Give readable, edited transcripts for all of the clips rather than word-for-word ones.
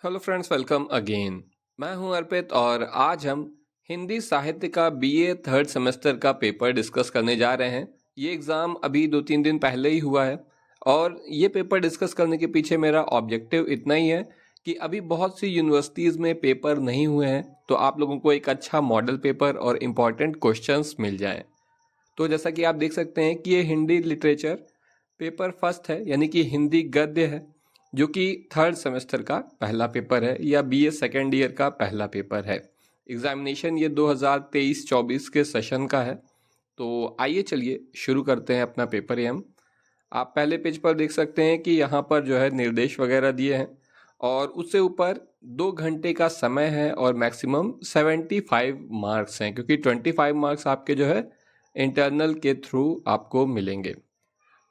Hello friends, welcome again. मैं हूं अर्पित और आज हम हिंदी साहित्य का बीए थर्ड सेमेस्टर का पेपर डिस्कस करने जा रहे हैं। ये एग्ज़ाम अभी 2-3 दिन पहले ही हुआ है और ये पेपर डिस्कस करने के पीछे मेरा ऑब्जेक्टिव इतना ही है कि अभी बहुत सी यूनिवर्सिटीज़ में पेपर नहीं हुए हैं, तो आप लोगों को एक अच्छा मॉडल पेपर और इम्पॉर्टेंट क्वेश्चंस मिल जाएं। तो जैसा कि आप देख सकते हैं कि ये हिंदी लिटरेचर पेपर फर्स्ट है, यानी कि हिंदी गद्य है, जो कि थर्ड सेमेस्टर का पहला पेपर है या बीए सेकेंड ईयर का पहला पेपर है। एग्जामिनेशन ये 2023-24 के सेशन का है। तो आइए चलिए शुरू करते हैं अपना पेपर। ये हम आप पहले पेज पर देख सकते हैं कि यहाँ पर जो है निर्देश वगैरह दिए हैं और उससे ऊपर 2 घंटे का समय है और मैक्सिमम 75 मार्क्स हैं, क्योंकि 25 मार्क्स आपके जो है इंटरनल के थ्रू आपको मिलेंगे।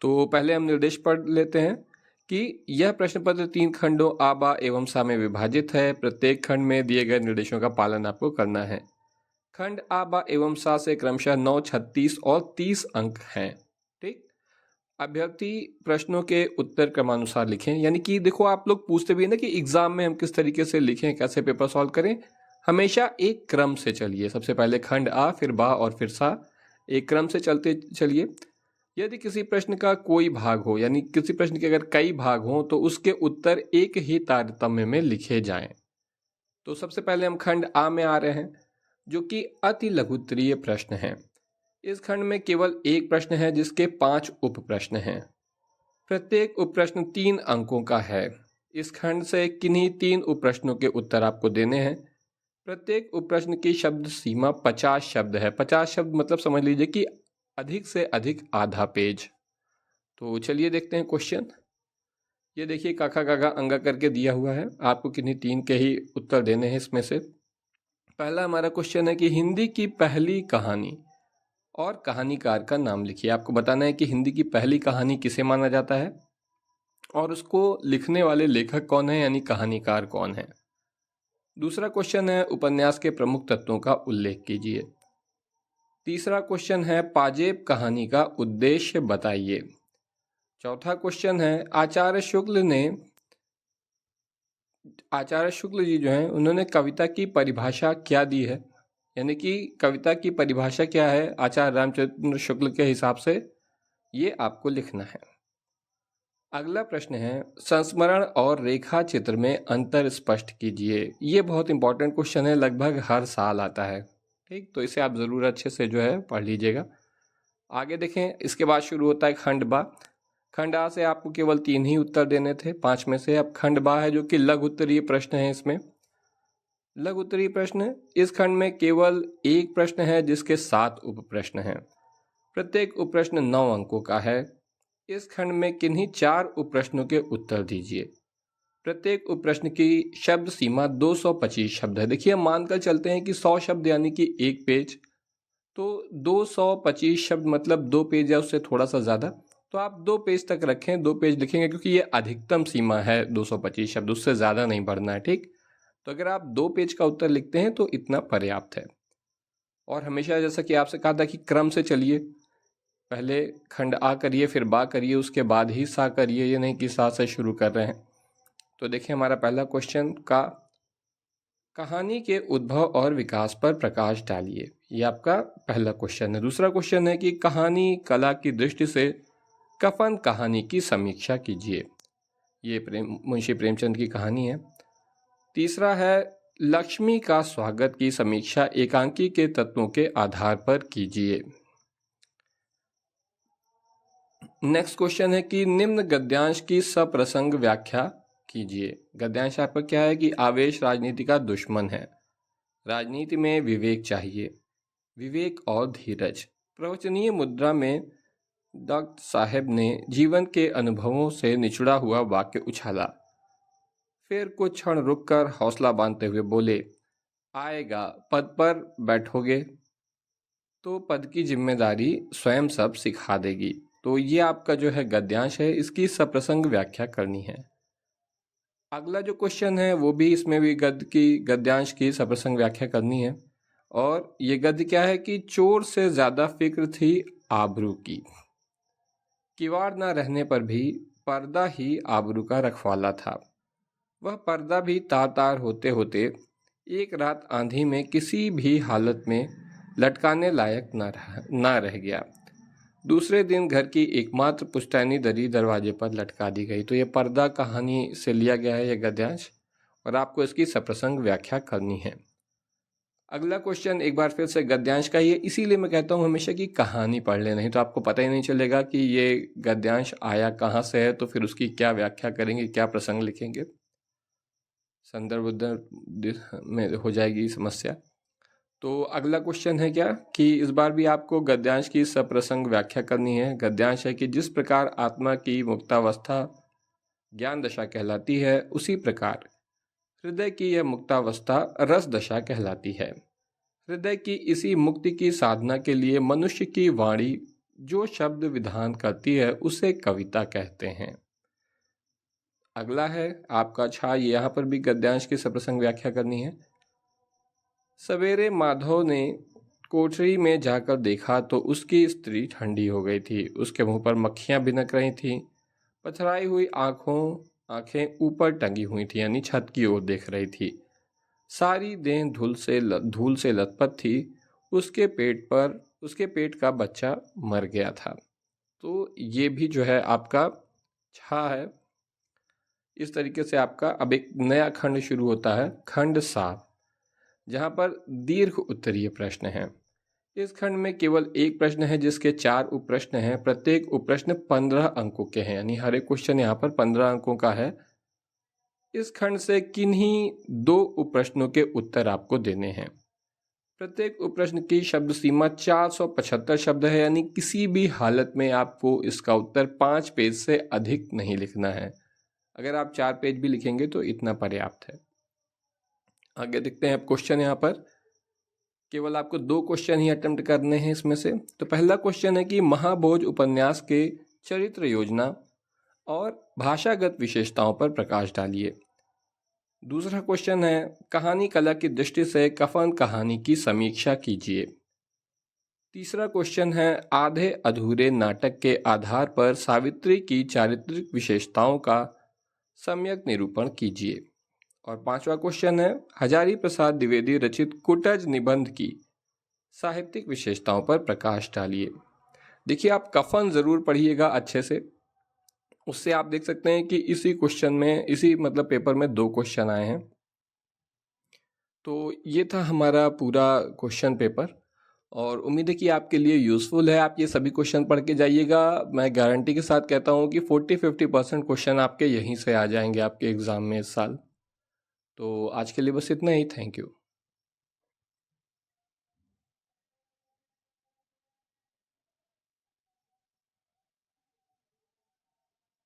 तो पहले हम निर्देश पढ़ लेते हैं कि यह प्रश्न पत्र 3 खंडों आ बा एवं सा में विभाजित है। प्रत्येक खंड में दिए गए निर्देशों का पालन आपको करना है। खंड आ बा एवं सा से क्रमशः 9, 36 और 30 अंक हैं। ठीक। अभ्यर्थी प्रश्नों के उत्तर क्रमानुसार लिखें। यानी कि देखो, आप लोग पूछते भी है ना कि एग्जाम में हम किस तरीके से लिखें, कैसे पेपर सॉल्व करें। हमेशा एक क्रम से चलिए। सबसे पहले खंड आ, फिर बा और फिर सा, एक क्रम से चलते चलिए। यदि किसी प्रश्न का कोई भाग हो, यानी किसी प्रश्न के अगर कई भाग हों, तो उसके उत्तर एक ही तारतम्य में लिखे जाएं। तो सबसे पहले हम खंड आ में आ रहे हैं, जो कि अति लघुत्तरीय प्रश्न है। इस खंड में केवल एक प्रश्न है जिसके 5 उप प्रश्न हैं। प्रत्येक उप प्रश्न 3 अंकों का है। इस खंड से किन्हीं 3 उप प्रश्नों के उत्तर आपको देने हैं। प्रत्येक उप प्रश्न की शब्द सीमा 50 शब्द है। 50 शब्द मतलब समझ लीजिए कि अधिक से अधिक आधा पेज। तो चलिए देखते हैं क्वेश्चन। ये देखिए, काका काका अंगा करके दिया हुआ है। आपको किन्हीं 3 के ही उत्तर देने हैं इसमें से। पहला हमारा क्वेश्चन है कि हिंदी की पहली कहानी और कहानीकार का नाम लिखिए। आपको बताना है कि हिंदी की पहली कहानी किसे माना जाता है और उसको लिखने वाले लेखक कौन है, यानी कहानीकार कौन है। दूसरा क्वेश्चन है उपन्यास के प्रमुख तत्वों का उल्लेख कीजिए। तीसरा क्वेश्चन है पाजेब कहानी का उद्देश्य बताइए। चौथा क्वेश्चन है आचार्य शुक्ल जी जो हैं, उन्होंने कविता की परिभाषा क्या दी है, यानी कि कविता की परिभाषा क्या है आचार्य रामचंद्र शुक्ल के हिसाब से, ये आपको लिखना है। अगला प्रश्न है संस्मरण और रेखा चित्र में अंतर स्पष्ट कीजिए। ये बहुत इंपॉर्टेंट क्वेश्चन है, लगभग हर साल आता है। ठीक, तो इसे आप ज़रूर अच्छे से जो है पढ़ लीजिएगा। आगे देखें, इसके बाद शुरू होता है खंड बा। खंड आ से आपको केवल 3 ही उत्तर देने थे 5 में से। अब खंड बा है, जो कि लघु उत्तरीय प्रश्न है। इसमें लघु उत्तरीय प्रश्न, इस खंड में केवल एक प्रश्न है जिसके 7 उप प्रश्न हैं। प्रत्येक उप प्रश्न 9 अंकों का है। इस खंड में किन्हीं 4 उप प्रश्नों के उत्तर दीजिए। प्रत्येक उप प्रश्न की शब्द सीमा 225 शब्द है। देखिए, हम मानकर चलते हैं कि 100 शब्द यानी कि 1 पेज, तो 225 शब्द मतलब 2 पेज या उससे थोड़ा सा ज़्यादा। तो आप 2 पेज तक रखें, 2 पेज लिखेंगे, क्योंकि ये अधिकतम सीमा है 225 शब्द, उससे ज़्यादा नहीं बढ़ना है। ठीक, तो अगर आप 2 पेज का उत्तर लिखते हैं तो इतना पर्याप्त है। और हमेशा जैसा कि आपसे कहा था कि क्रम से चलिए। पहले खंड आ करिए, फिर बा करिए, उसके बाद ही सा करिए। ये नहीं कि सा से शुरू कर रहे हैं। तो देखिए, हमारा पहला क्वेश्चन का कहानी के उद्भव और विकास पर प्रकाश डालिए। ये आपका पहला क्वेश्चन है। दूसरा क्वेश्चन है कि कहानी कला की दृष्टि से कफन कहानी की समीक्षा कीजिए। ये मुंशी प्रेमचंद की कहानी है। तीसरा है लक्ष्मी का स्वागत की समीक्षा एकांकी के तत्वों के आधार पर कीजिए। नेक्स्ट क्वेश्चन है कि निम्न गद्यांश की सप्रसंग व्याख्या कीजिए। गद्यांश आपका क्या है कि आवेश राजनीति का दुश्मन है। राजनीति में विवेक चाहिए, विवेक और धीरज। प्रवचनीय मुद्रा में डॉक्टर साहब ने जीवन के अनुभवों से निचुड़ा हुआ वाक्य उछाला। फिर कुछ क्षण रुककर हौसला बांधते हुए बोले, आएगा, पद पर बैठोगे तो पद की जिम्मेदारी स्वयं सब सिखा देगी। तो ये आपका जो है गद्यांश है, इसकी सप्रसंग व्याख्या करनी है। अगला जो क्वेश्चन है वो भी, इसमें भी गद्यांश की सप्रसंग व्याख्या करनी है। और ये गद्य क्या है कि चोर से ज्यादा फिक्र थी आबरू की। किवाड़ न रहने पर भी पर्दा ही आबरू का रखवाला था। वह पर्दा भी तार तार होते होते एक रात आंधी में किसी भी हालत में लटकाने लायक ना रह गया। दूसरे दिन घर की एकमात्र पुश्तैनी दरी दरवाजे पर लटका दी गई। तो ये पर्दा कहानी से लिया गया है ये गद्यांश, और आपको इसकी सप्रसंग व्याख्या करनी है। अगला क्वेश्चन एक बार फिर से गद्यांश का ही है, इसीलिए मैं कहता हूँ हमेशा कि कहानी पढ़ ले, नहीं तो आपको पता ही नहीं चलेगा कि ये गद्यांश आया कहाँ से है, तो फिर उसकी क्या व्याख्या करेंगे, क्या प्रसंग लिखेंगे, संदर्भ उद्धरण में हो जाएगी समस्या। तो अगला क्वेश्चन है क्या कि इस बार भी आपको गद्यांश की सप्रसंग व्याख्या करनी है। गद्यांश है कि जिस प्रकार आत्मा की मुक्तावस्था ज्ञान दशा कहलाती है, उसी प्रकार हृदय की यह मुक्तावस्था रस दशा कहलाती है। हृदय की इसी मुक्ति की साधना के लिए मनुष्य की वाणी जो शब्द विधान करती है उसे कविता कहते हैं। अगला है आपका छा, यहाँ पर भी गद्यांश की सप्रसंग व्याख्या करनी है। सवेरे माधव ने कोठरी में जाकर देखा तो उसकी स्त्री ठंडी हो गई थी। उसके मुंह पर मक्खियां भिनक रही थीं। पथराई हुई आंखें ऊपर टंगी हुई थी, यानी छत की ओर देख रही थी। सारी देह धूल से लथपथ थी। उसके पेट का बच्चा मर गया था। तो ये भी जो है आपका छा है। इस तरीके से आपका अब एक नया खंड शुरू होता है, खंड 7, जहाँ पर दीर्घ उत्तरीय प्रश्न है। इस खंड में केवल एक प्रश्न है जिसके 4 उप प्रश्न हैं। प्रत्येक उप प्रश्न 15 अंकों के हैं, यानी हर एक क्वेश्चन यहाँ पर 15 अंकों का है। इस खंड से किन्हीं 2 उप प्रश्नों के उत्तर आपको देने हैं। प्रत्येक उप प्रश्न की शब्द सीमा 475 शब्द है, यानी किसी भी हालत में आपको इसका उत्तर 5 पेज से अधिक नहीं लिखना है। अगर आप 4 पेज भी लिखेंगे तो इतना पर्याप्त है। आगे देखते हैं अब क्वेश्चन। यहाँ पर केवल आपको 2 क्वेश्चन ही अटेम्प्ट करने हैं इसमें से। तो पहला क्वेश्चन है कि महाभोज उपन्यास के चरित्र योजना और भाषागत विशेषताओं पर प्रकाश डालिए। दूसरा क्वेश्चन है कहानी कला की दृष्टि से कफन कहानी की समीक्षा कीजिए। तीसरा क्वेश्चन है आधे अधूरे नाटक के आधार पर सावित्री की चारित्रिक विशेषताओं का सम्यक निरूपण कीजिए। और 5वां क्वेश्चन है हजारी प्रसाद द्विवेदी रचित कुटज निबंध की साहित्यिक विशेषताओं पर प्रकाश डालिए। देखिए, आप कफन ज़रूर पढ़िएगा अच्छे से, उससे आप देख सकते हैं कि इसी क्वेश्चन में, इसी मतलब पेपर में 2 क्वेश्चन आए हैं। तो ये था हमारा पूरा क्वेश्चन पेपर, और उम्मीद है कि आपके लिए यूज़फुल है। आप ये सभी क्वेश्चन पढ़ के जाइएगा। मैं गारंटी के साथ कहता हूँ कि 40-50% क्वेश्चन आपके यहीं से आ जाएंगे आपके एग्ज़ाम में इस साल। तो आज के लिए बस इतना ही। Thank you.